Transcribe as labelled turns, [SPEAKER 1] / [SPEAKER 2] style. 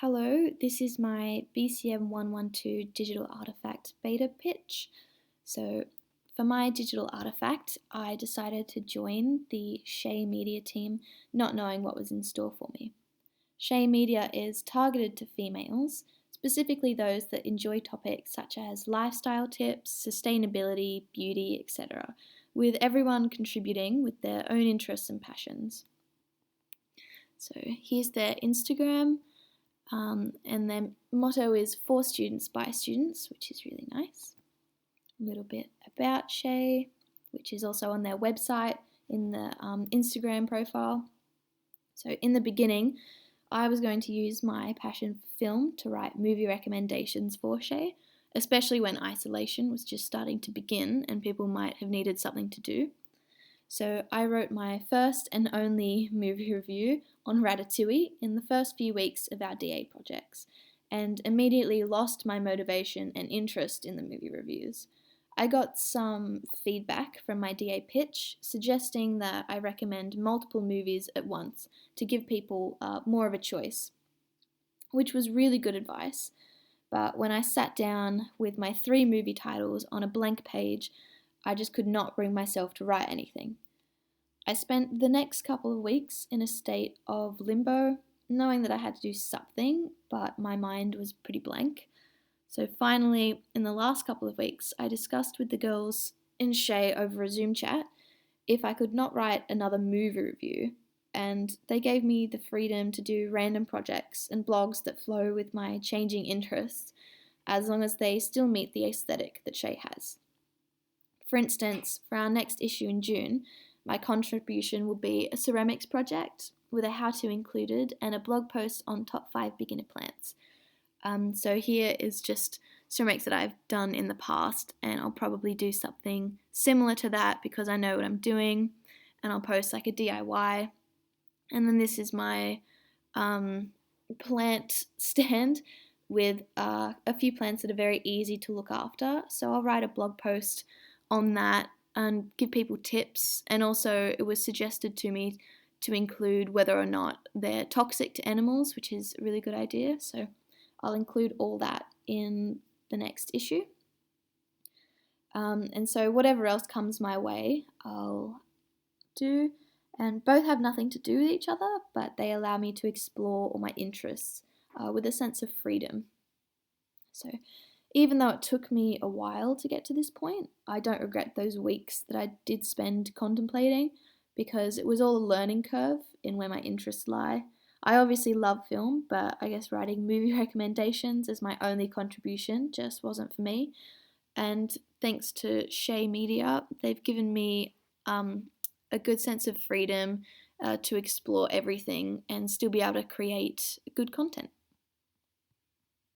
[SPEAKER 1] Hello, this is my BCM 112 digital artifact beta pitch. So, for my digital artifact, I decided to join the Shay Media team, not knowing what was in store for me. Shay Media is targeted to females, specifically those that enjoy topics such as lifestyle tips, sustainability, beauty, etc., with everyone contributing with their own interests and passions. So, here's their Instagram. And their motto is for students by students, which is really nice. A little bit about Shay, which is also on their website in the Instagram profile. So, in the beginning, I was going to use my passion for film to write movie recommendations for Shay, especially when isolation was just starting to begin and people might have needed something to do. So I wrote my first and only movie review on Ratatouille in the first few weeks of our DA projects, and immediately lost my motivation and interest in the movie reviews. I got some feedback from my DA pitch suggesting that I recommend multiple movies at once to give people more of a choice, which was really good advice. But when I sat down with my 3 movie titles on a blank page, I just could not bring myself to write anything. I spent the next couple of weeks in a state of limbo, knowing that I had to do something, but my mind was pretty blank. So finally, in the last couple of weeks, I discussed with the girls in Shay over a Zoom chat if I could not write another movie review, and they gave me the freedom to do random projects and blogs that flow with my changing interests, as long as they still meet the aesthetic that Shay has. For instance, for our next issue in June, my contribution will be a ceramics project with a how to included and a blog post on top 5 beginner plants. So here is just ceramics that I've done in the past, and I'll probably do something similar to that because I know what I'm doing, and I'll post like a DIY. And then this is my plant stand with a few plants that are very easy to look after. So I'll write a blog post on that and give people tips. And also, it was suggested to me to include whether or not they're toxic to animals, which is a really good idea. So I'll include all that in the next issue. And so, whatever else comes my way, I'll do. And both have nothing to do with each other, but they allow me to explore all my interests with a sense of freedom. So, even though it took me a while to get to this point, I don't regret those weeks that I did spend contemplating because it was all a learning curve in where my interests lie. I obviously love film, but I guess writing movie recommendations as my only contribution just wasn't for me. And thanks to Shay Media, they've given me a good sense of freedom to explore everything and still be able to create good content.